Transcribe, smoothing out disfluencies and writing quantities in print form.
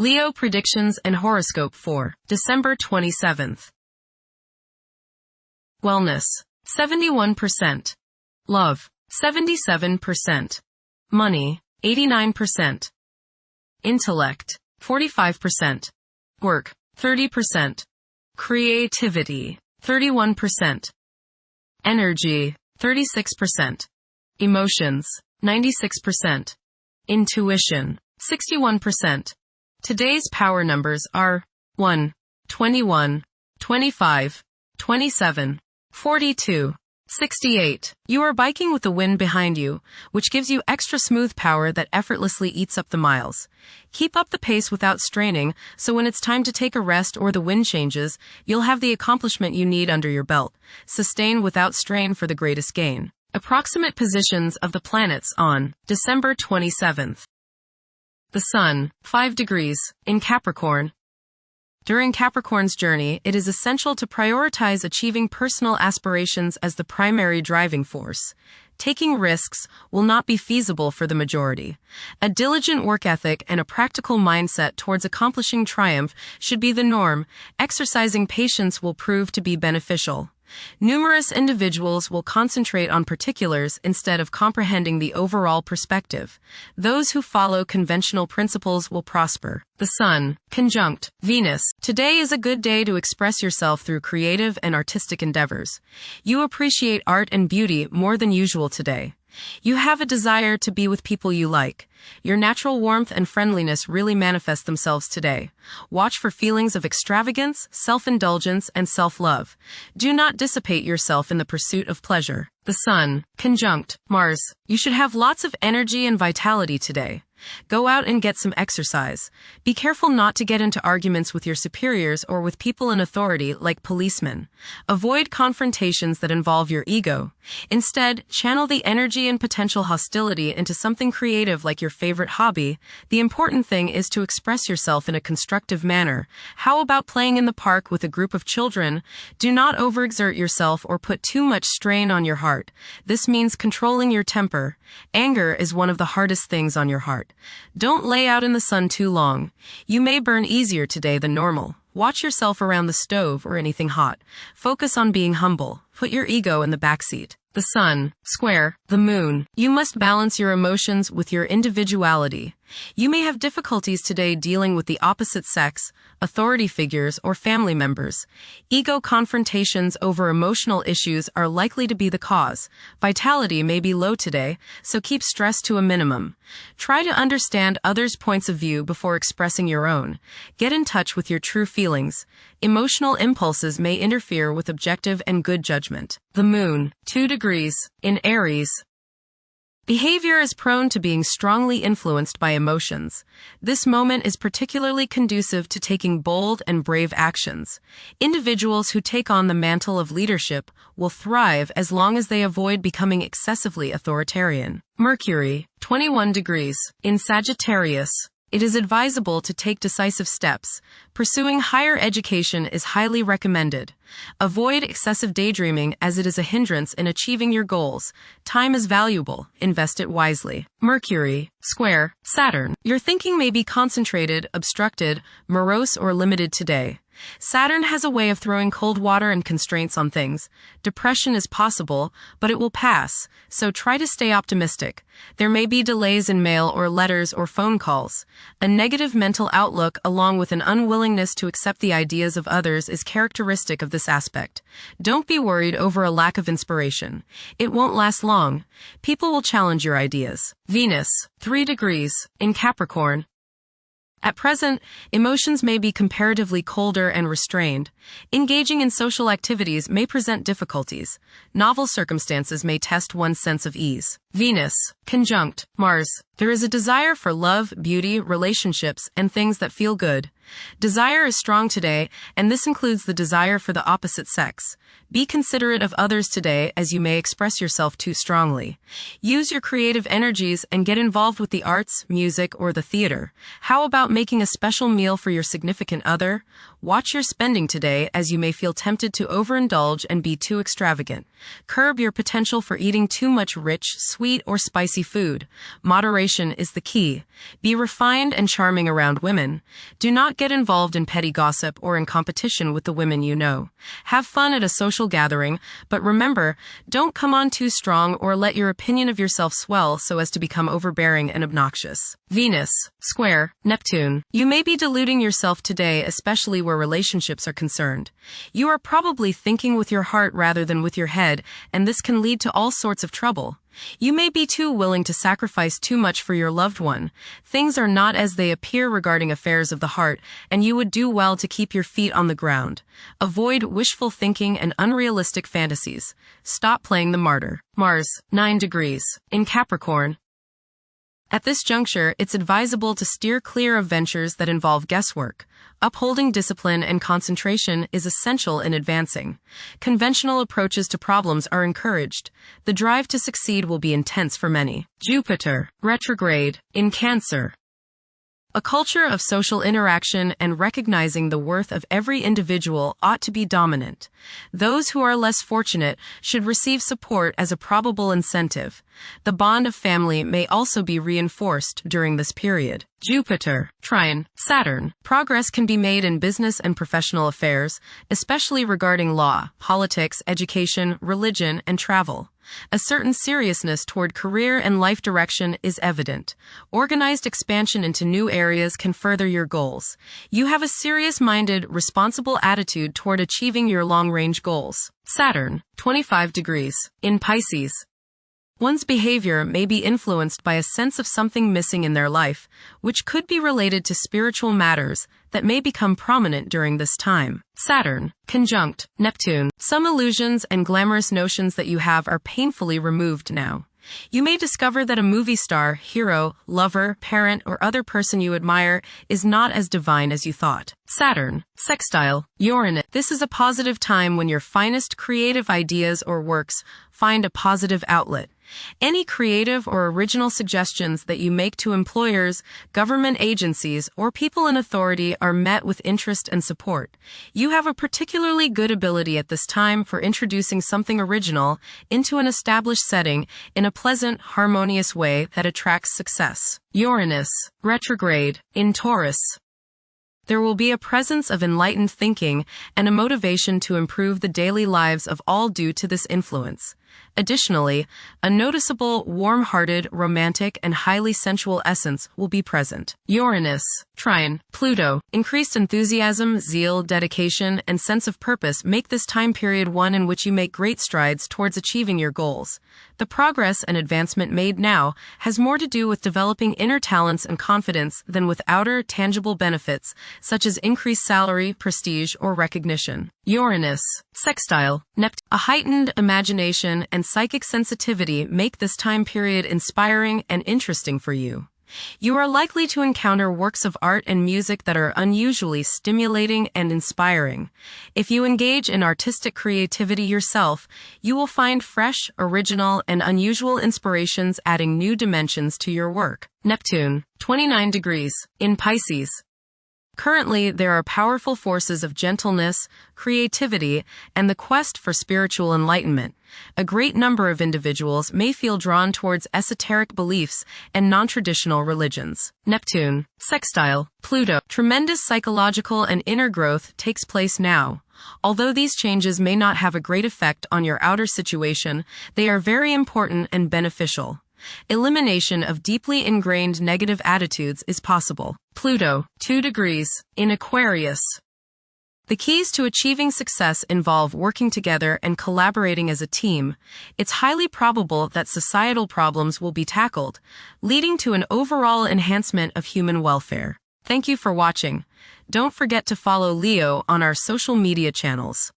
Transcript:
Leo predictions and horoscope for December 27th. Wellness, 71%. Love, 77%. Money, 89%. Intellect, 45%. Work, 30%. Creativity, 31%. Energy, 36%. Emotions, 96%. Intuition, 61%. Today's power numbers are 1, 21, 25, 27, 42, 68. You are biking with the wind behind you, which gives you extra smooth power that effortlessly eats up the miles. Keep up the pace without straining, so when it's time to take a rest or the wind changes, you'll have the accomplishment you need under your belt. Sustain without strain for the greatest gain. Approximate positions of the planets on December 27th. The Sun, 5 degrees, in Capricorn. During Capricorn's journey, it is essential to prioritize achieving personal aspirations as the primary driving force. Taking risks will not be feasible for the majority. A diligent work ethic and a practical mindset towards accomplishing triumph should be the norm. Exercising patience will prove to be beneficial. Numerous individuals will concentrate on particulars instead of comprehending the overall perspective. Those who follow conventional principles will prosper. The Sun, conjunct Venus. Today is a good day to express yourself through creative and artistic endeavors. You appreciate art and beauty more than usual today. You have a desire to be with people you like. Your natural warmth and friendliness really manifest themselves today. Watch for feelings of extravagance, self-indulgence, and self-love. Do not dissipate yourself in the pursuit of pleasure. The Sun, conjunct Mars. You should have lots of energy and vitality today. Go out and get some exercise. Be careful not to get into arguments with your superiors or with people in authority like policemen. Avoid confrontations that involve your ego. Instead, channel the energy and potential hostility into something creative like your favorite hobby. The important thing is to express yourself in a constructive manner. How about playing in the park with a group of children? Do not overexert yourself or put too much strain on your heart. This means controlling your temper. Anger is one of the hardest things on your heart. Don't lay out in the sun too long. You may burn easier today than normal. Watch yourself around the stove or anything hot. Focus on being humble. Put your ego in the backseat. The Sun, square the Moon. You must balance your emotions with your individuality. You may have difficulties today dealing with the opposite sex, authority figures, or family members. Ego confrontations over emotional issues are likely to be the cause. Vitality may be low today, so keep stress to a minimum. Try to understand others' points of view before expressing your own. Get in touch with your true feelings. Emotional impulses may interfere with objective and good judgment. The Moon, 2 degrees, in Aries. Behavior is prone to being strongly influenced by emotions. This moment is particularly conducive to taking bold and brave actions. Individuals who take on the mantle of leadership will thrive as long as they avoid becoming excessively authoritarian. Mercury, 21 degrees, in Sagittarius. It is advisable to take decisive steps. Pursuing higher education is highly recommended. Avoid excessive daydreaming as it is a hindrance in achieving your goals. Time is valuable. Invest it wisely. Mercury, square Saturn. Your thinking may be concentrated, obstructed, morose, or limited today. Saturn has a way of throwing cold water and constraints on things. Depression is possible, but it will pass, so try to stay optimistic. There may be delays in mail or letters or phone calls. A negative mental outlook along with an unwillingness to accept the ideas of others is characteristic of this aspect. Don't be worried over a lack of inspiration. It won't last long. People will challenge your ideas. Venus, 3 degrees, in Capricorn. At present, emotions may be comparatively colder and restrained. Engaging in social activities may present difficulties. Novel circumstances may test one's sense of ease. Venus, conjunct Mars. There is a desire for love, beauty, relationships, and things that feel good. Desire is strong today, and this includes the desire for the opposite sex. Be considerate of others today as you may express yourself too strongly. Use your creative energies and get involved with the arts, music, or the theater. How about making a special meal for your significant other? Watch your spending today as you may feel tempted to overindulge and be too extravagant. Curb your potential for eating too much rich, sweet sweet or spicy food. Moderation is the key. Be refined and charming around women. Do not get involved in petty gossip or in competition with the women you know. Have fun at a social gathering, but remember, don't come on too strong or let your opinion of yourself swell so as to become overbearing and obnoxious. Venus, square, Neptune. You may be deluding yourself today, especially where relationships are concerned. You are probably thinking with your heart rather than with your head, and this can lead to all sorts of trouble. You may be too willing to sacrifice too much for your loved one. Things are not as they appear regarding affairs of the heart, and you would do well to keep your feet on the ground. Avoid wishful thinking and unrealistic fantasies. Stop playing the martyr. Mars, 9 degrees, in Capricorn. At this juncture, it's advisable to steer clear of ventures that involve guesswork. Upholding discipline and concentration is essential in advancing. Conventional approaches to problems are encouraged. The drive to succeed will be intense for many. Jupiter, retrograde, in Cancer. A culture of social interaction and recognizing the worth of every individual ought to be dominant. Those who are less fortunate should receive support as a probable incentive. The bond of family may also be reinforced during this period. Jupiter, trine, Saturn. Progress can be made in business and professional affairs, especially regarding law, politics, education, religion, and travel. A certain seriousness toward career and life direction is evident. Organized expansion into new areas can further your goals. You have a serious-minded, responsible attitude toward achieving your long-range goals. Saturn, 25 degrees, in Pisces. One's behavior may be influenced by a sense of something missing in their life, which could be related to spiritual matters that may become prominent during this time. Saturn, conjunct Neptune. Some illusions and glamorous notions that you have are painfully removed now. You may discover that a movie star, hero, lover, parent, or other person you admire is not as divine as you thought. Saturn, sextile Uranus. This is a positive time when your finest creative ideas or works find a positive outlet. Any creative or original suggestions that you make to employers, government agencies, or people in authority are met with interest and support. You have a particularly good ability at this time for introducing something original into an established setting in a pleasant, harmonious way that attracts success. Uranus, retrograde, in Taurus. There will be a presence of enlightened thinking and a motivation to improve the daily lives of all due to this influence. Additionally, a noticeable, warm-hearted, romantic, and highly sensual essence will be present. Uranus, trine, Pluto. Increased enthusiasm, zeal, dedication, and sense of purpose make this time period one in which you make great strides towards achieving your goals. The progress and advancement made now has more to do with developing inner talents and confidence than with outer, tangible benefits, such as increased salary, prestige, or recognition. Uranus, sextile Neptune. A heightened imagination and psychic sensitivity make this time period inspiring and interesting for you. You are likely to encounter works of art and music that are unusually stimulating and inspiring. If you engage in artistic creativity yourself, you will find fresh, original, and unusual inspirations adding new dimensions to your work. Neptune, 29 degrees, in Pisces. Currently, there are powerful forces of gentleness, creativity, and the quest for spiritual enlightenment. A great number of individuals may feel drawn towards esoteric beliefs and non-traditional religions. Neptune, sextile Pluto. Tremendous psychological and inner growth takes place now. Although these changes may not have a great effect on your outer situation, they are very important and beneficial. Elimination of deeply ingrained negative attitudes is possible. Pluto, 2 degrees, in Aquarius. The keys to achieving success involve working together and collaborating as a team. It's highly probable that societal problems will be tackled, leading to an overall enhancement of human welfare. Thank you for watching. Don't forget to follow Leo on our social media channels.